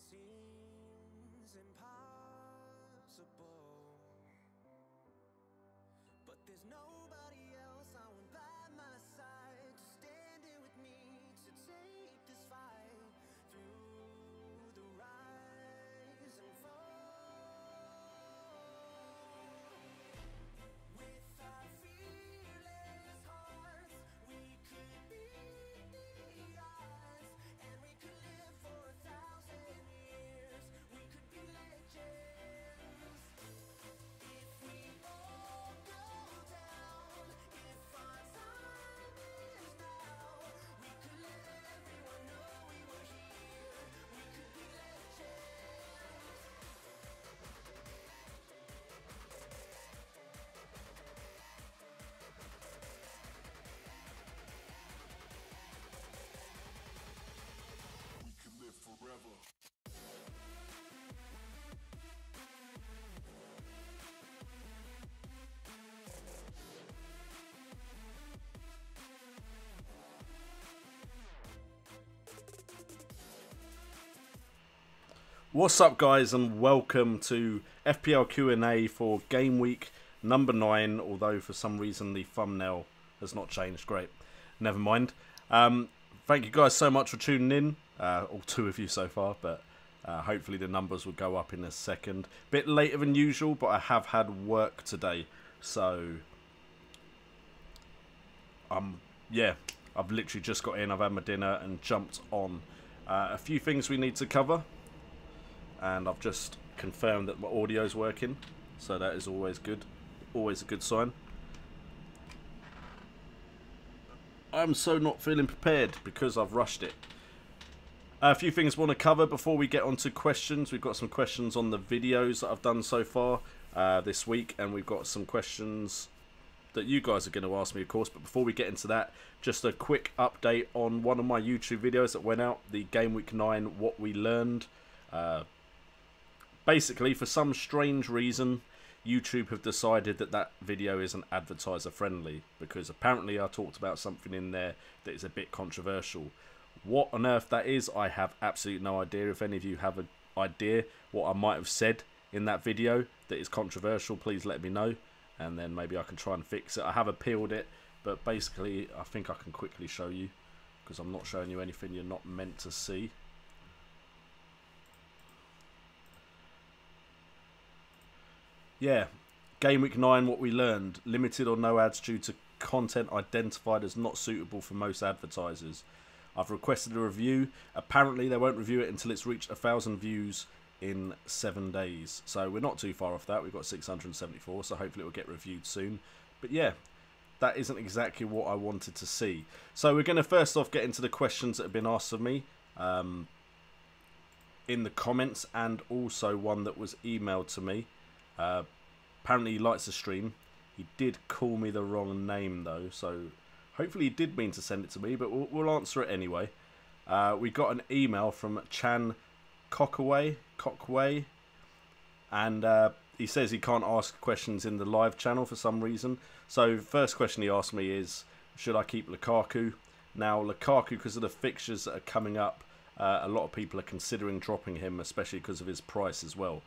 seems impossible, but there's nobody else I want by my side to stand here with me to take this fight through the rise and fall. With our fearless hearts, we could beat the odds, and we could live for 1,000 years. We could be legends. If we all go down, if our time is now, we could let everyone know we were here. We could be legends. We could live forever. What's up, guys, and welcome to FPL Q&A for game week number 9, although for some reason the thumbnail has not changed. Great, never mind. Thank you guys so much for tuning in, all 2 of you so far, but hopefully the numbers will go up in a second. Bit later than usual, but I have had work today, so yeah, I've literally just got in, I've had my dinner and jumped on. A few things we need to cover. And I've just confirmed that my audio's working, so that is always good, always a good sign. I'm so not feeling prepared because I've rushed it. A few things I want to cover before we get on to questions. We've got some questions on the videos that I've done so far this week, and we've got some questions that you guys are going to ask me, of course. But before we get into that, just a quick update on one of my YouTube videos that went out, the Game Week 9 What We Learned. Basically, for some strange reason, YouTube have decided that that video isn't advertiser friendly, because apparently I talked about something in there that is a bit controversial. What on earth that is, I have absolutely no idea. If any of you have an idea what I might have said in that video that is controversial, please let me know, and then maybe I can try and fix it. I have appealed it, but basically I think I can quickly show you, because I'm not showing you anything you're not meant to see. Yeah, Game Week 9, what we learned. Limited or no ads due to content identified as not suitable for most advertisers. I've requested a review. Apparently they won't review it until it's reached 1,000 views in 7 days. So we're not too far off that. We've got 674, so hopefully it will get reviewed soon. But yeah, that isn't exactly what I wanted to see. So we're going to first off get into the questions that have been asked of me in the comments, and also one that was emailed to me. Apparently he likes the stream. He did call me the wrong name though, so hopefully he did mean to send it to me, but we'll answer it anyway. We got an email from Chan Cockaway, and he says he can't ask questions in the live channel for some reason. So first question he asked me is, should I keep Lukaku? Now Lukaku, because of the fixtures that are coming up, a lot of people are considering dropping him, especially because of his price as well.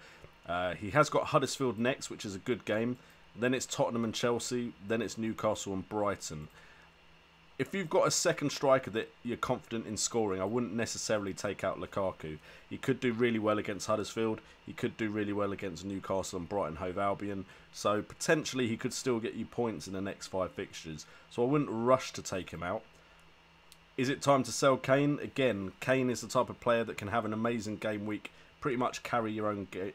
He has got Huddersfield next, which is a good game. Then it's Tottenham and Chelsea. Then it's Newcastle and Brighton. If you've got a second striker that you're confident in scoring, I wouldn't necessarily take out Lukaku. He could do really well against Huddersfield. He could do really well against Newcastle and Brighton Hove Albion. So potentially he could still get you points in the next 5 fixtures. So I wouldn't rush to take him out. Is it time to sell Kane? Again, Kane is the type of player that can have an amazing game week, pretty much carry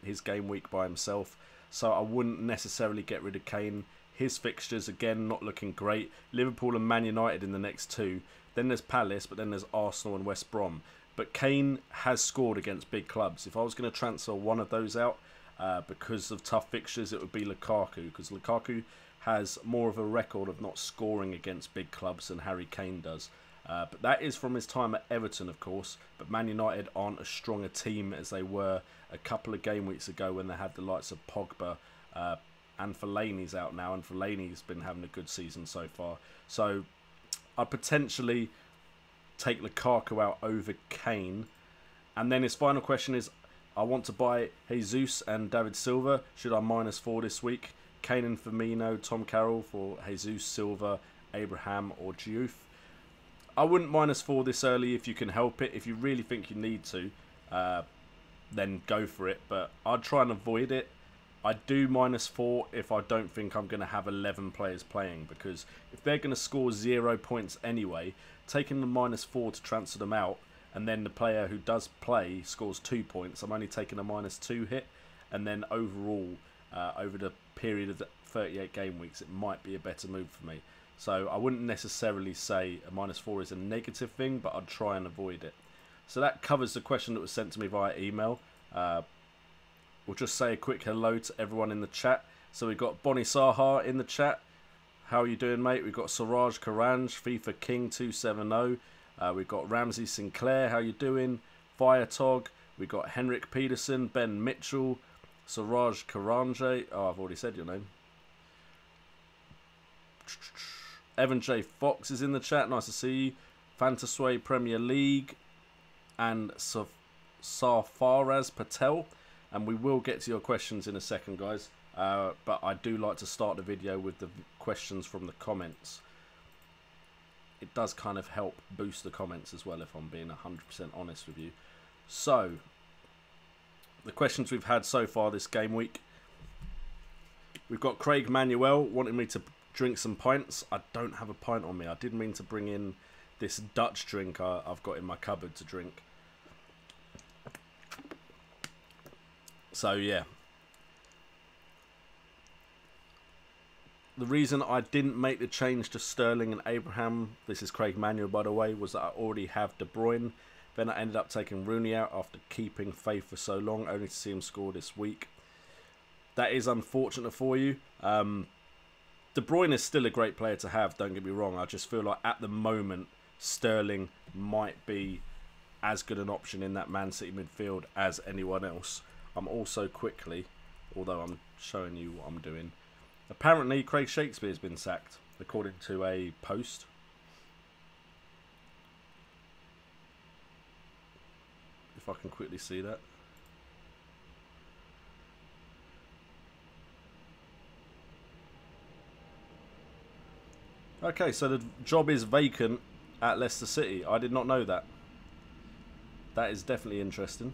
his game week by himself. So I wouldn't necessarily get rid of Kane. His fixtures, again, not looking great. Liverpool and Man United in the next 2. Then there's Palace, but then there's Arsenal and West Brom. But Kane has scored against big clubs. If I was going to transfer one of those out because of tough fixtures, it would be Lukaku, because Lukaku has more of a record of not scoring against big clubs than Harry Kane does. But that is from his time at Everton, of course. But Man United aren't as strong a team as they were a couple of game weeks ago when they had the likes of Pogba, and Fellaini's out now, and Fellaini's been having a good season so far. So I'd potentially take Lukaku out over Kane, And then his final question is, I want to buy Jesus and David Silva. Should I -4 this week? Kane and Firmino, Tom Carroll for Jesus, Silva, Abraham or Diouf. I wouldn't -4 this early if you can help it. If you really think you need to, then go for it. But I'd try and avoid it. I do -4 if I don't think I'm going to have 11 players playing. Because if they're going to score 0 points anyway, taking the -4 to transfer them out, and then the player who does play scores 2 points, I'm only taking a -2 hit. And then overall, over the period of the 38 game weeks, it might be a better move for me. So I wouldn't necessarily say a -4 is a negative thing, but I'd try and avoid it. So that covers the question that was sent to me via email. We'll just say a quick hello to everyone in the chat. So we've got Bonnie Sahar in the chat. How are you doing, mate? We've got Siraj Karanj, FIFA King 270. We've got Ramsey Sinclair. How you doing? Firetog. We've got Henrik Peterson, Ben Mitchell, Siraj Karanje. Oh, I've already said your name. Evan J. Fox is in the chat. Nice to see you. Fantasy Premier League. And Sarfaraz Patel. And we will get to your questions in a second, guys. But I do like to start the video with the questions from the comments. It does kind of help boost the comments as well, if I'm being 100% honest with you. So, the questions we've had so far this game week. We've got Craig Manuel wanting me to drink some pints. I don't have a pint on me. I did mean to bring in this Dutch drink I've got in my cupboard to drink. So, yeah. The reason I didn't make the change to Sterling and Abraham, this is Craig Manuel by the way, was that I already have De Bruyne. Then I ended up taking Rooney out after keeping faith for so long, only to see him score this week. That is unfortunate for you. De Bruyne is still a great player to have, don't get me wrong. I just feel like at the moment, Sterling might be as good an option in that Man City midfield as anyone else. I'm also quickly, although I'm showing you what I'm doing, apparently Craig Shakespeare has been sacked, according to a post. If I can quickly see that. Okay, so the job is vacant at Leicester City. I did not know that. That is definitely interesting.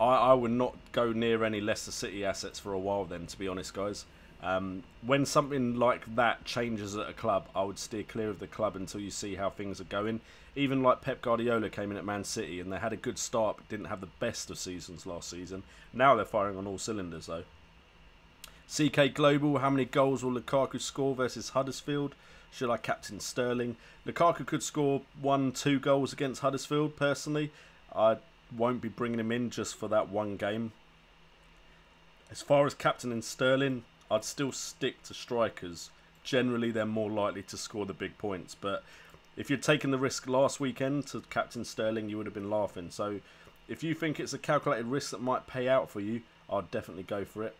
I would not go near any Leicester City assets for a while then, to be honest, guys. When something like that changes at a club, I would steer clear of the club until you see how things are going. Even like Pep Guardiola came in at Man City and they had a good start but didn't have the best of seasons last season. Now they're firing on all cylinders though. CK Global, how many goals will Lukaku score versus Huddersfield? Should I captain Sterling? Lukaku could score 1-2 goals against Huddersfield, personally. I won't be bringing him in just for that one game. As far as captaining Sterling, I'd still stick to strikers. Generally, they're more likely to score the big points. But if you'd taken the risk last weekend to captain Sterling, you would have been laughing. So if you think it's a calculated risk that might pay out for you, I'd definitely go for it.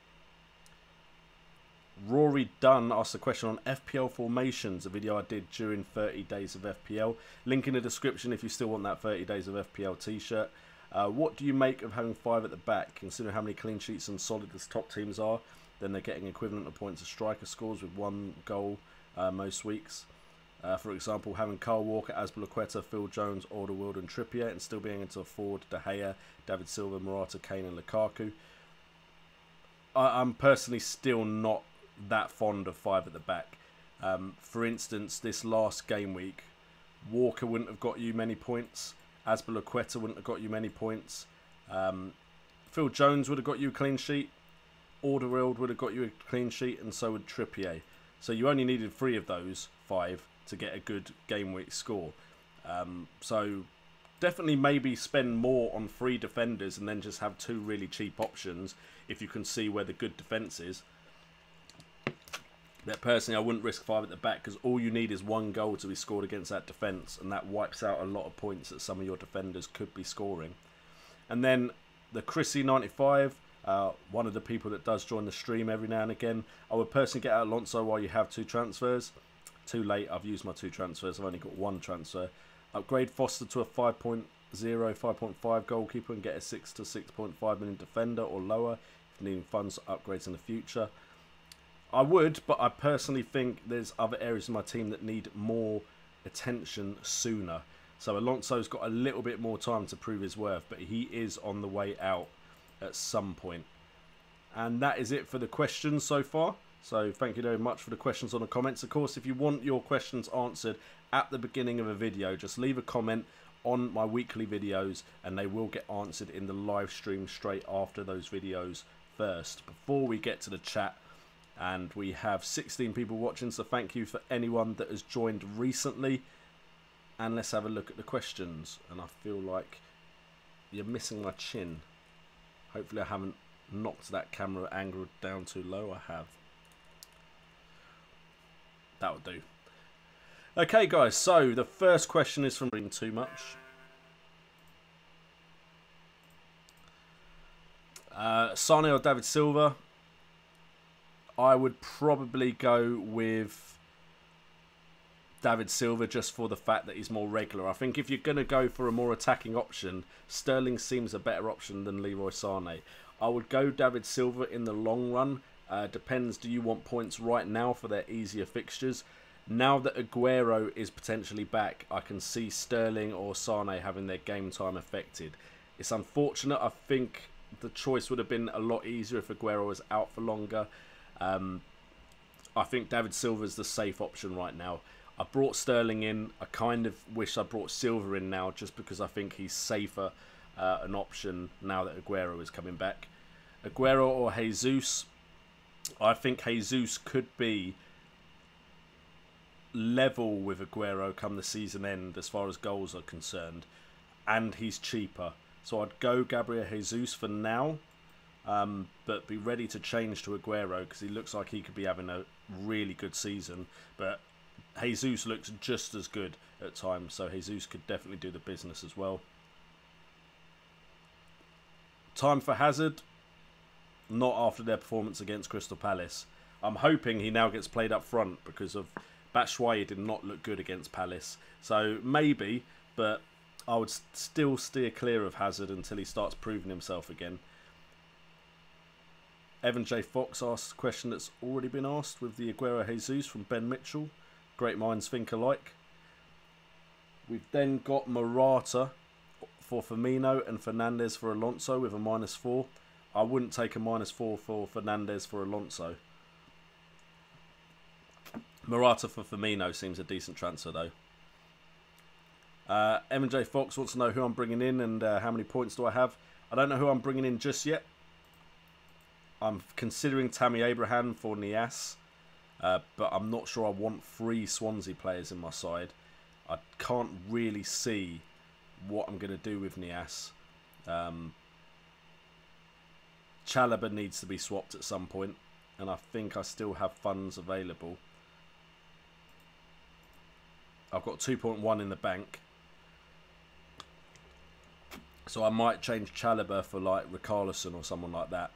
Rory Dunn asked a question on FPL formations, a video I did during 30 days of FPL. Link in the description if you still want that 30 days of FPL t-shirt. What do you make of having 5 at the back? Considering how many clean sheets and solid the top teams are, then they're getting equivalent of points of striker scores with 1 goal most weeks. For example, having Kyle Walker, Azpilicueta, Phil Jones, Alderweireld and Trippier, and still being able to afford De Gea, David Silva, Morata, Kane and Lukaku. I'm personally still not that fond of 5 at the back. For instance, this last game week, Walker wouldn't have got you many points. Azpilicueta wouldn't have got you many points. Phil Jones would have got you a clean sheet. Alderweireld would have got you a clean sheet, and so would Trippier. So you only needed 3 of those 5 to get a good game week score. So definitely maybe spend more on 3 defenders and then just have 2 really cheap options if you can see where the good defence is. But personally, I wouldn't risk 5 at the back because all you need is 1 goal to be scored against that defence, and that wipes out a lot of points that some of your defenders could be scoring. And then the Chrissy95, one of the people that does join the stream every now and again, I would personally get out Alonso while you have 2 transfers. Too late, I've used my 2 transfers, I've only got 1 transfer. Upgrade Foster to a 5.0 5.5 goalkeeper and get a 6 to 6.5 million defender or lower if needing funds upgrades in the future. I would, but I personally think there's other areas of my team that need more attention sooner. So Alonso's got a little bit more time to prove his worth, but he is on the way out at some point. And that is it for the questions so far. So thank you very much for the questions on the comments. Of course, if you want your questions answered at the beginning of a video, just leave a comment on my weekly videos and they will get answered in the live stream straight after those videos first, before we get to the chat. And we have 16 people watching, so thank you for anyone that has joined recently. And let's have a look at the questions. And I feel like you're missing my chin. Hopefully I haven't knocked that camera angle down too low. I have. That'll do. Okay guys, so the first question is from reading too much. Sane or David Silva? I would probably go with David Silva just for the fact that he's more regular. I think if you're going to go for a more attacking option, Sterling seems a better option than Leroy Sane. I would go David Silva in the long run. Depends, do you want points right now for their easier fixtures? Now that Aguero is potentially back, I can see Sterling or Sane having their game time affected. It's unfortunate. I think the choice would have been a lot easier if Aguero was out for longer. I think David Silva is the safe option right now. I brought Sterling in. I kind of wish I brought Silva in now just because I think he's safer an option now that Aguero is coming back. Aguero or Jesus? I think Jesus could be level with Aguero come the season end as far as goals are concerned, and he's cheaper. So I'd go Gabriel Jesus for now, but be ready to change to Aguero because he looks like he could be having a really good season. But Jesus looks just as good at times, so Jesus could definitely do the business as well. Time for Hazard? Not after their performance against Crystal Palace. I'm hoping he now gets played up front because of Batshuayi did not look good against Palace. So maybe, but I would still steer clear of Hazard until he starts proving himself again. Evan J. Fox asked a question that's already been asked with the Aguero Jesus from Ben Mitchell. Great minds think alike. We've then got Morata for Firmino and Fernandes for Alonso with a -4. I wouldn't take a -4 for Fernandes for Alonso. Morata for Firmino seems a decent transfer though. Evan J. Fox wants to know who I'm bringing in and how many points do I have. I don't know who I'm bringing in just yet. I'm considering Tammy Abraham for Nias, but I'm not sure I want 3 Swansea players in my side. I can't really see what I'm going to do with Nias. Chalobah needs to be swapped at some point, and I think I still have funds available. I've got 2.1 in the bank, so I might change Chalobah for like Richarlison or someone like that.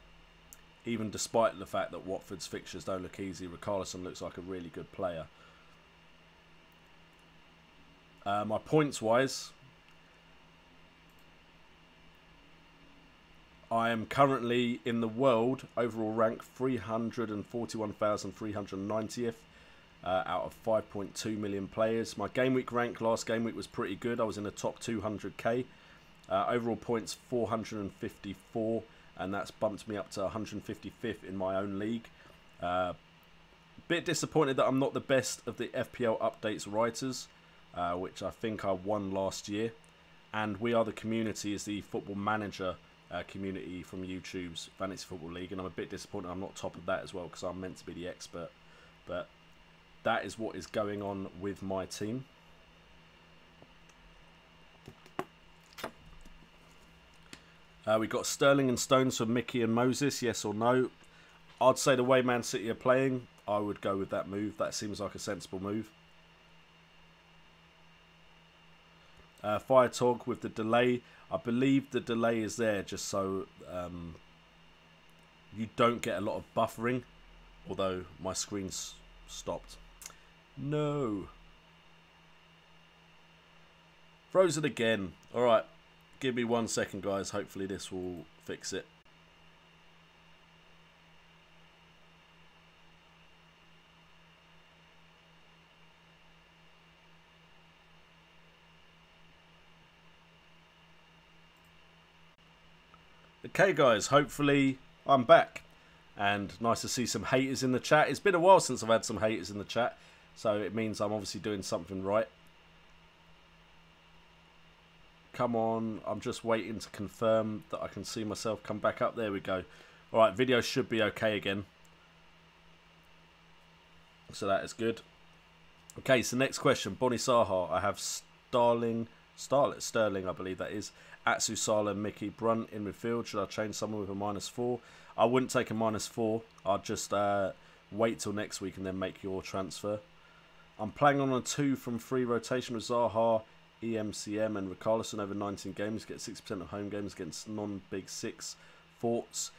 Even despite the fact that Watford's fixtures don't look easy, Richarlison looks like a really good player. My points wise, I am currently in the world overall rank 341,390th out of 5.2 million players. My game week rank last game week was pretty good. I was in the top 200k. Overall points 454, and that's bumped me up to 155th in my own league. Bit disappointed that I'm not the best of the FPL updates writers, which I think I won last year. And We Are the Community is the football manager community from YouTube's Fantasy Football League, and I'm a bit disappointed I'm not top of that as well because I'm meant to be the expert. But that is what is going on with my team. We got Sterling and Stones for Mickey and Moses, yes or no? I'd say the way Man City are playing, I would go with that move. That seems like a sensible move. Fire Talk with the delay. I believe the delay is there just so you don't get a lot of buffering. Although my screen's stopped. No. Frozen again. Alright. Give me 1 second, guys. Hopefully this will fix it. Okay, guys. Hopefully I'm back. And nice to see some haters in the chat. It's been a while since I've had some haters in the chat. So it means I'm obviously doing something right. Come on, I'm just waiting to confirm that I can see myself come back up. There we go. Alright, video should be okay again. So that is good. Okay, so next question. Bonnie Saha. I have Sterling, I believe that is. Atsu, Sala, Mickey, Brunt in midfield. Should I change someone with a -4? I wouldn't take a -4. I'd just wait till next week and then make your transfer. I'm playing on a 2 from 3 rotation with Zaha, EMCM and Richarlison over 19 games. Get 6% of home games against non-big 6. Thoughts?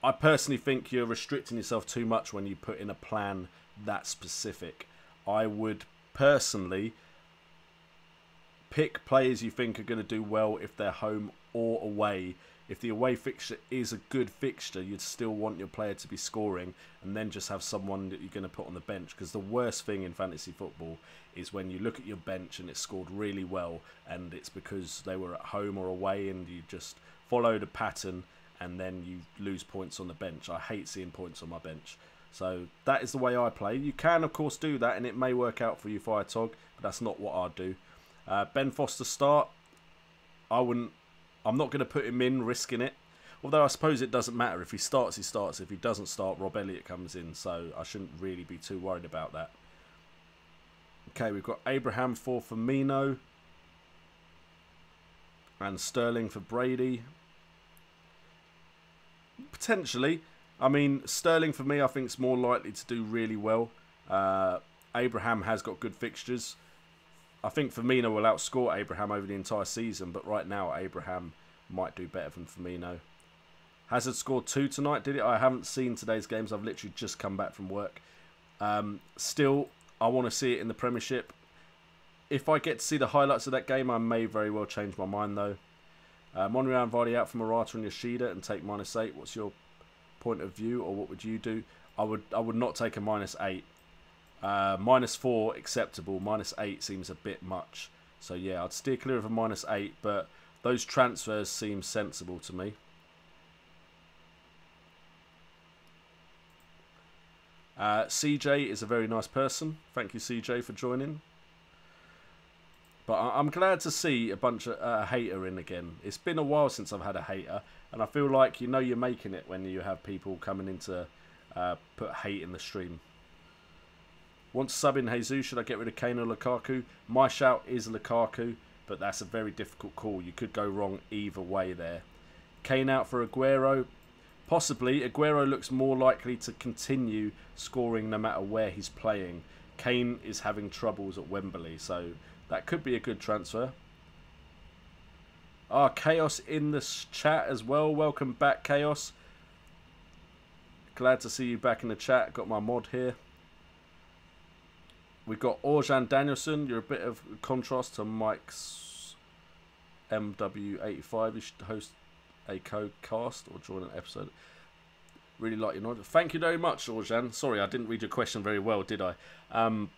I personally think you're restricting yourself too much when you put in a plan that specific. I would personally pick players you think are going to do well if they're home or away. If the away fixture is a good fixture, you'd still want your player to be scoring and then just have someone that you're going to put on the bench. Because the worst thing in fantasy football is when you look at your bench and it's scored really well and it's because they were at home or away and you just followed a pattern and then you lose points on the bench. I hate seeing points on my bench. So that is the way I play. You can, of course, do that and it may work out for you, Firetog, but that's not what I'd do. Ben Foster start. I'm not going to put him in, risking it. Although I suppose it doesn't matter. If he starts, he starts. If he doesn't start, Rob Elliott comes in. So I shouldn't really be too worried about that. Okay, we've got Abraham for Firmino. And Sterling for Brady. Potentially. I mean, Sterling for me, I think is more likely to do really well. Abraham has got good fixtures. I think Firmino will outscore Abraham over the entire season, but right now Abraham might do better than Firmino. Hazard scored 2 tonight, did it? I haven't seen today's games. I've literally just come back from work. Still, I want to see it in the Premiership. If I get to see the highlights of that game, I may very well change my mind, though. Monreal and Vardy out for Morata and Yoshida and take -8. What's your point of view, or what would you do? I would not take a -8. -4 acceptable. -8 seems a bit much. So yeah, I'd steer clear of a -8, but those transfers seem sensible to me. CJ is a very nice person. Thank you, CJ, for joining. But I'm glad to see a bunch of hater in again. It's been a while since I've had a hater, and I feel like you know you're making it when you have people coming in to put hate in the stream. Want to sub in Jesus? Should I get rid of Kane or Lukaku? My shout is Lukaku, but that's a very difficult call. You could go wrong either way there. Kane out for Aguero. Possibly. Aguero looks more likely to continue scoring no matter where he's playing. Kane is having troubles at Wembley, so that could be a good transfer. Chaos in the chat as well. Welcome back, Chaos. Glad to see you back in the chat. Got my mod here. We've got Orjan Danielson. You're a bit of contrast to Mike's MW85. You should host a co-cast or join an episode. Really like your nod. Thank you very much, Orjan. Sorry, I didn't read your question very well, did I? I'm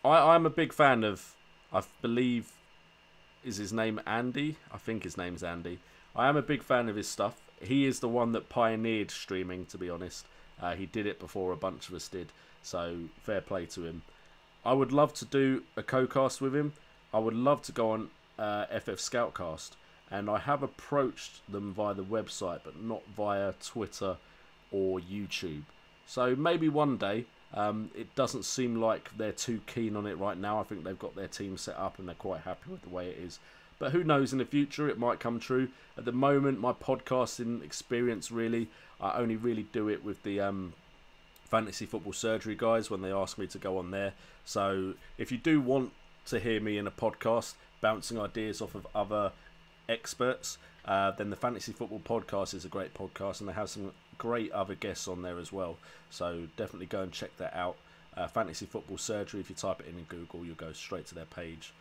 a big fan of, I believe, is his name Andy? I think his name's Andy. I am a big fan of his stuff. He is the one that pioneered streaming, to be honest. He did it before a bunch of us did. So, fair play to him. I would love to do a co-cast with him. I would love to go on FF Scoutcast. And I have approached them via the website, but not via Twitter or YouTube. So maybe one day. It doesn't seem like they're too keen on it right now. I think they've got their team set up and they're quite happy with the way it is. But who knows, in the future it might come true. At the moment, my podcasting experience really, I only really do it with the Fantasy Football Surgery guys when they ask me to go on there. So if you do want to hear me in a podcast bouncing ideas off of other experts, then the Fantasy Football Podcast is a great podcast and they have some great other guests on there as well. So definitely go and check that out. Fantasy Football Surgery, if you type it in Google, you'll go straight to their page.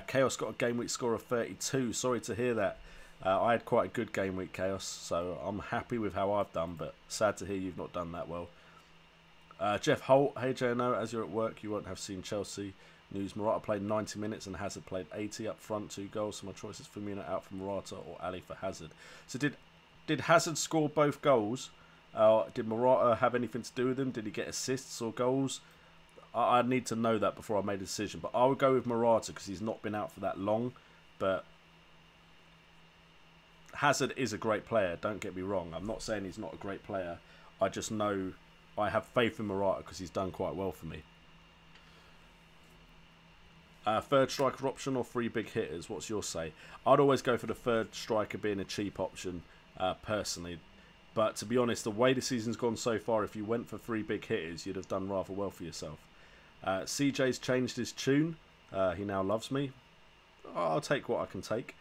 Chaos got a game week score of 32. Sorry to hear that. I had quite a good game week, Chaos, so I'm happy with how I've done, but sad to hear you've not done that well. Jeff Holt, hey JNO, as you're at work, you won't have seen Chelsea news. Morata played 90 minutes and Hazard played 80 up front, 2 goals. So my choice is Firmino out for Morata or Ali for Hazard. So did Hazard score both goals? Did Morata have anything to do with them? Did he get assists or goals? I need to know that before I made a decision. But I would go with Morata because he's not been out for that long. But Hazard is a great player, don't get me wrong. I'm not saying he's not a great player. I just know I have faith in Morata because he's done quite well for me. Third striker option or 3 big hitters? What's your say? I'd always go for the third striker being a cheap option, personally. But to be honest, the way the season's gone so far, if you went for 3 big hitters, you'd have done rather well for yourself. CJ's changed his tune. He now loves me. I'll take what I can take.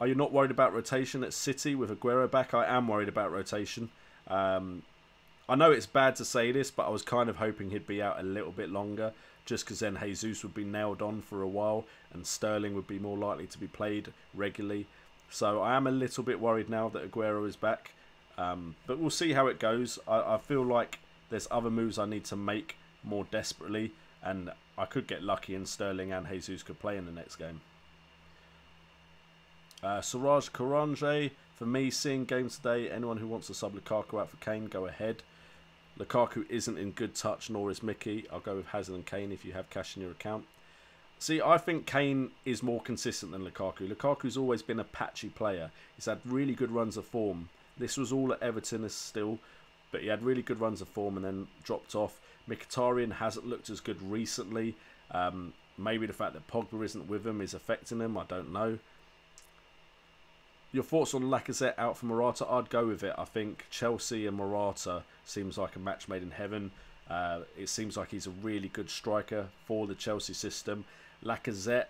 Are you not worried about rotation at City with Aguero back? I am worried about rotation. I know it's bad to say this, but I was kind of hoping he'd be out a little bit longer, just because then Jesus would be nailed on for a while and Sterling would be more likely to be played regularly. So I am a little bit worried now that Aguero is back. But we'll see how it goes. I feel like there's other moves I need to make more desperately, and I could get lucky and Sterling and Jesus could play in the next game. Suraj Karanje, for me, seeing games today, anyone who wants to sub Lukaku out for Kane, go ahead. Lukaku isn't in good touch, nor is Mickey. I'll go with Hazard and Kane if you have cash in your account. See, I think Kane is more consistent than Lukaku. Lukaku's always been a patchy player. He's had really good runs of form. This was all at Everton still, but he had really good runs of form and then dropped off. Mkhitaryan hasn't looked as good recently. Maybe the fact that Pogba isn't with him is affecting him. I don't know. Your thoughts on Lacazette out for Morata? I'd go with it. I think Chelsea and Morata seems like a match made in heaven. It seems like he's a really good striker for the Chelsea system. Lacazette,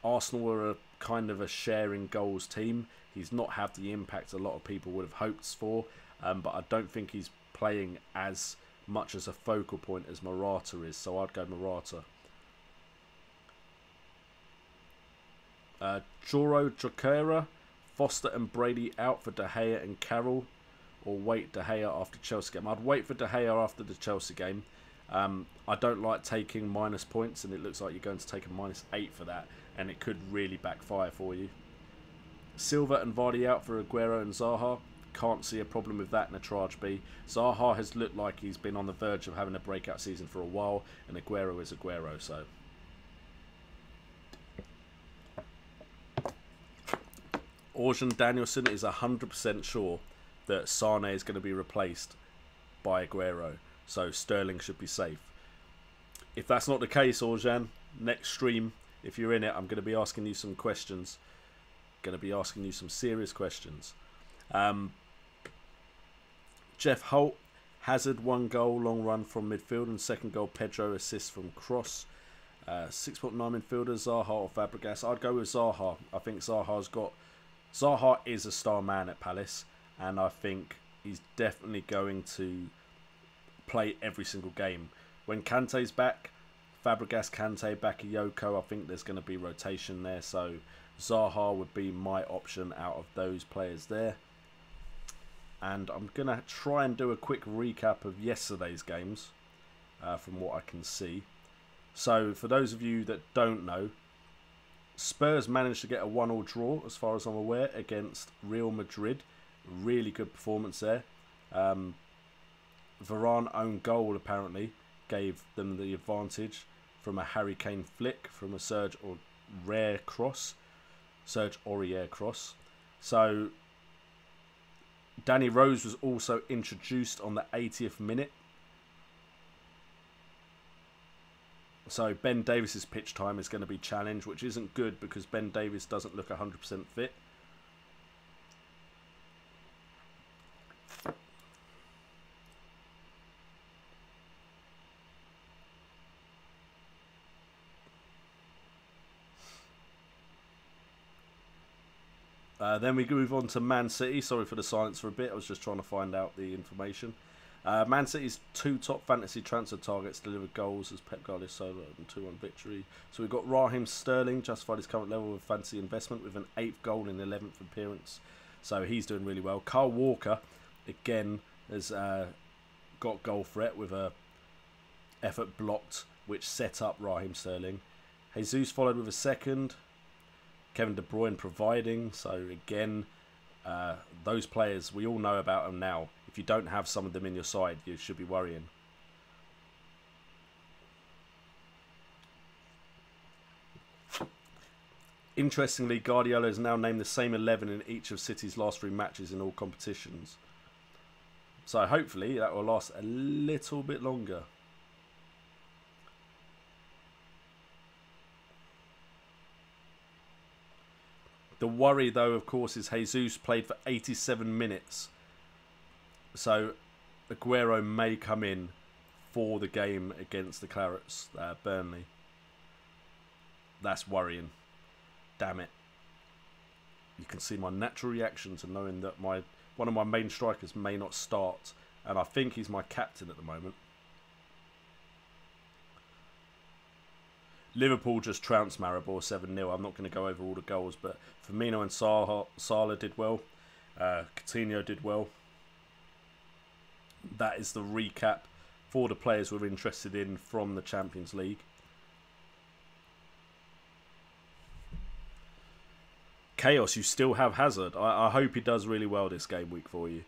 Arsenal are a kind of a sharing goals team. He's not had the impact a lot of people would have hoped for, but I don't think he's playing as much as a focal point as Morata is, so I'd go Morata. Joro Chokera, Foster and Brady out for De Gea and Carroll, or wait De Gea after Chelsea game? I'd wait for De Gea after the Chelsea game. I don't like taking minus points, and it looks like you're going to take a -8 for that, and it could really backfire for you. Silva and Vardy out for Aguero and Zaha. Can't see a problem with that in a Charge B. Zaha has looked like he's been on the verge of having a breakout season for a while, and Aguero is Aguero, so. Orjan Danielson is 100% sure that Sane is going to be replaced by Aguero, so Sterling should be safe. If that's not the case, Orjan, next stream, if you're in it, I'm going to be asking you some questions. Going to be asking you some serious questions. Jeff Holt, Hazard 1 goal, long run from midfield, and 2nd goal Pedro assist from cross. 6.9 midfielder, Zaha or Fabregas? I'd go with Zaha. I think Zaha is a star man at Palace, and I think he's definitely going to play every single game. When Kante's back, Fabregas, Kante, Bakayoko, I think there's going to be rotation there, so Zaha would be my option out of those players there. And I'm going to try and do a quick recap of yesterday's games from what I can see. So for those of you that don't know, Spurs managed to get a 1-1 draw, as far as I'm aware, against Real Madrid. Really good performance there. Varane own goal apparently gave them the advantage from a Harry Kane flick from a Serge Aurier cross. So Danny Rose was also introduced on the 80th minute. So Ben Davis's pitch time is going to be challenged, which isn't good because Ben Davis doesn't look 100% fit. Then we move on to Man City. Sorry for the silence for a bit. I was just trying to find out the information. Man City's 2 top fantasy transfer targets delivered goals as Pep Guardiola solo and 2-1 victory. So we've got Raheem Sterling justified his current level of fantasy investment with an 8th goal in the 11th appearance. So he's doing really well. Kyle Walker, again, has got goal threat with a effort blocked, which set up Raheem Sterling. Jesus followed with a 2nd. Kevin De Bruyne providing. So again, those players, we all know about them now. If you don't have some of them in your side, you should be worrying. Interestingly, Guardiola has now named the same 11 in each of City's last 3 matches in all competitions. So hopefully that will last a little bit longer. The worry, though, of course, is Jesus played for 87 minutes. So Aguero may come in for the game against the Clarets, Burnley. That's worrying. Damn it. You can see my natural reaction to knowing that one of my main strikers may not start. And I think he's my captain at the moment. Liverpool just trounced Maribor 7-0. I'm not going to go over all the goals, but Firmino and Salah did well. Coutinho did well. That is the recap for the players we're interested in from the Champions League. Chaos, you still have Hazard. I hope he does really well this game week for you.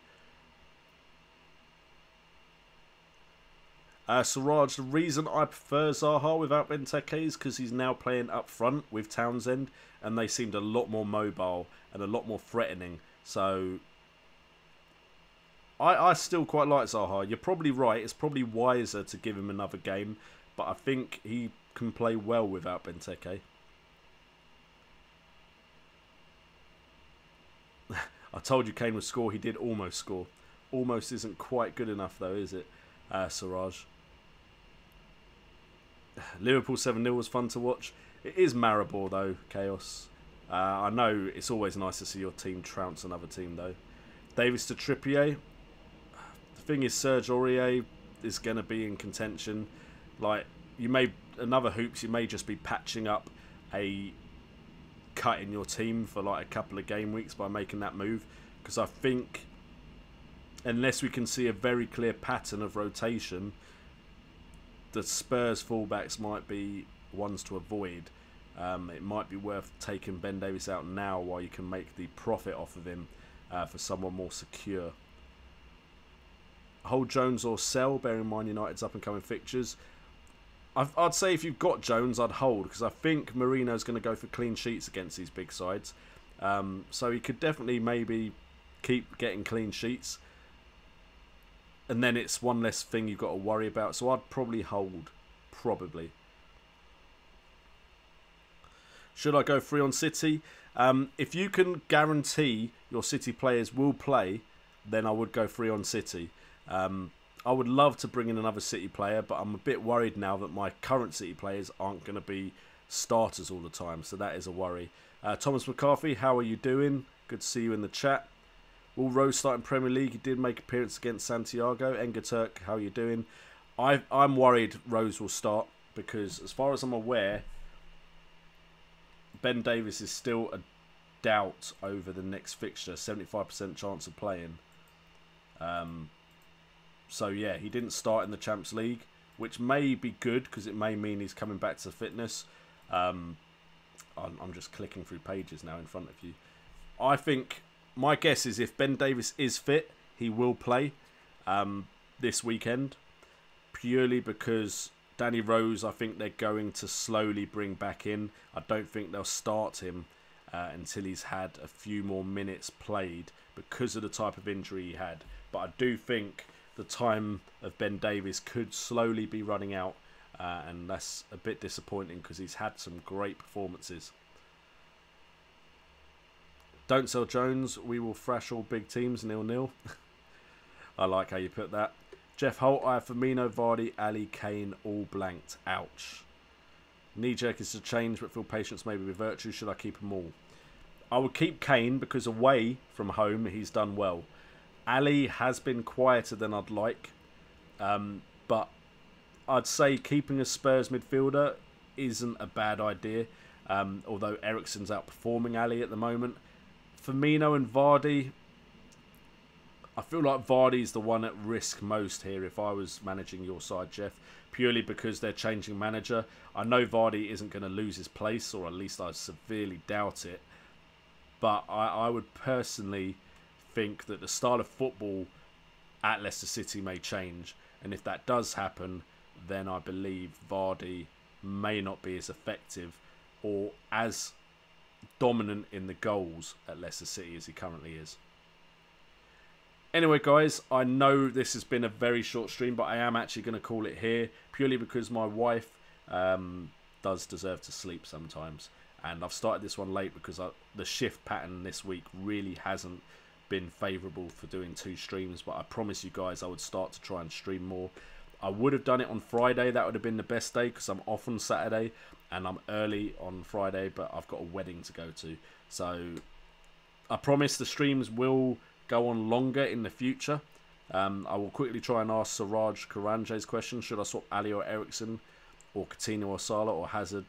Siraj, the reason I prefer Zaha without Benteke is because he's now playing up front with Townsend, and they seemed a lot more mobile and a lot more threatening. So I still quite like Zaha. You're probably right. It's probably wiser to give him another game, but I think he can play well without Benteke. I told you Kane would score. He did almost score. Almost isn't quite good enough though, is it, Siraj? Liverpool 7-0 was fun to watch. It is Maribor though, Chaos. I know it's always nice to see your team trounce another team though. Davis to Trippier. The thing is, Serge Aurier is going to be in contention. Like, another hoops, you may just be patching up a cut in your team for like a couple of game weeks by making that move. Because I think, unless we can see a very clear pattern of rotation, the Spurs fullbacks might be ones to avoid. It might be worth taking Ben Davis out now while you can make the profit off of him for someone more secure. Hold Jones or sell, bearing in mind United's up-and-coming fixtures. I'd say if you've got Jones, I'd hold, because I think Marino's going to go for clean sheets against these big sides. So he could definitely maybe keep getting clean sheets. And then it's one less thing you've got to worry about. So I'd probably hold. Probably. Should I go free on City? If you can guarantee your City players will play, then I would go free on City. I would love to bring in another City player, but I'm a bit worried now that my current City players aren't going to be starters all the time. So that is a worry. Thomas McCarthy, how are you doing? Good to see you in the chat. Will Rose start in Premier League? He did make appearance against Santiago. Enga Turk, how are you doing? I'm worried Rose will start because, as far as I'm aware, Ben Davis is still a doubt over the next fixture. 75% chance of playing. So yeah, he didn't start in the Champions League, which may be good because it may mean he's coming back to fitness. I'm just clicking through pages now in front of you. I think, my guess is if Ben Davis is fit, he will play this weekend. Purely because Danny Rose, I think they're going to slowly bring back in. I don't think they'll start him until he's had a few more minutes played because of the type of injury he had. But I do think the time of Ben Davis could slowly be running out. And that's a bit disappointing because he's had some great performances. Don't sell Jones. We will thrash all big teams 0-0. I like how you put that. Jeff Holt, I have Firmino, Vardy, Ali, Kane, all blanked. Ouch. Knee-jerk is to change, but feel patience may be a virtue. Should I keep them all? I would keep Kane because away from home, he's done well. Ali has been quieter than I'd like. But I'd say keeping a Spurs midfielder isn't a bad idea. Although Eriksen's outperforming Ali at the moment. Firmino and Vardy, I feel like Vardy's the one at risk most here if I was managing your side, Jeff, purely because they're changing manager. I know Vardy isn't going to lose his place, or at least I severely doubt it. But I would personally think that the style of football at Leicester City may change. And if that does happen, then I believe Vardy may not be as effective or as dominant in the goals at Leicester City as he currently is. Anyway, guys, I know this has been a very short stream, but I am actually going to call it here purely because my wife does deserve to sleep sometimes. And I've started this one late because the shift pattern this week really hasn't been favourable for doing 2 streams. But I promise you guys I would start to try and stream more. I would have done it on Friday. That would have been the best day because I'm off on Saturday and I'm early on Friday, but I've got a wedding to go to. So I promise the streams will go on longer in the future. I will quickly try and ask Siraj Karanje's question. Should I swap Ali or Eriksen or Coutinho or Salah or Hazard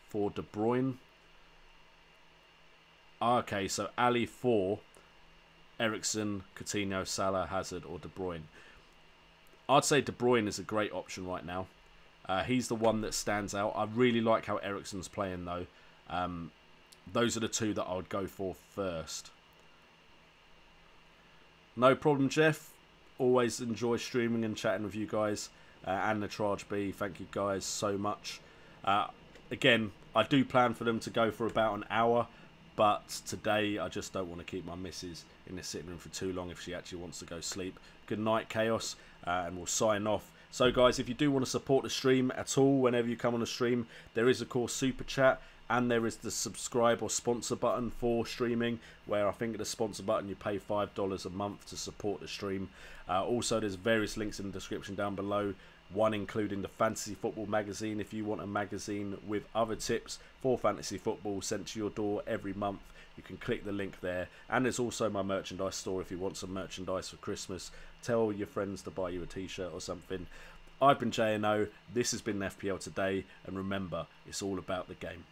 for De Bruyne? Okay, so Ali for Eriksen, Coutinho, Salah, Hazard or De Bruyne. I'd say De Bruyne is a great option right now. He's the one that stands out. I really like how Eriksen's playing though. Those are the 2 that I would go for first. No problem, Jeff. Always enjoy streaming and chatting with you guys. And the Charge B, thank you guys so much. Again, I do plan for them to go for about an hour. But today, I just don't want to keep my missus in the sitting room for too long if she actually wants to go sleep. Good night, Chaos. And we'll sign off. So, guys, if you do want to support the stream at all, whenever you come on the stream, there is, of course, Super Chat. And there is the subscribe or sponsor button for streaming, where I think at the sponsor button you pay $5 a month to support the stream. Also, there's various links in the description down below, one including the Fantasy Football magazine if you want a magazine with other tips for fantasy football sent to your door every month. You can click the link there. And there's also my merchandise store if you want some merchandise for Christmas. Tell your friends to buy you a t-shirt or something. I've been JNO, this has been FPL Today, and remember, it's all about the game.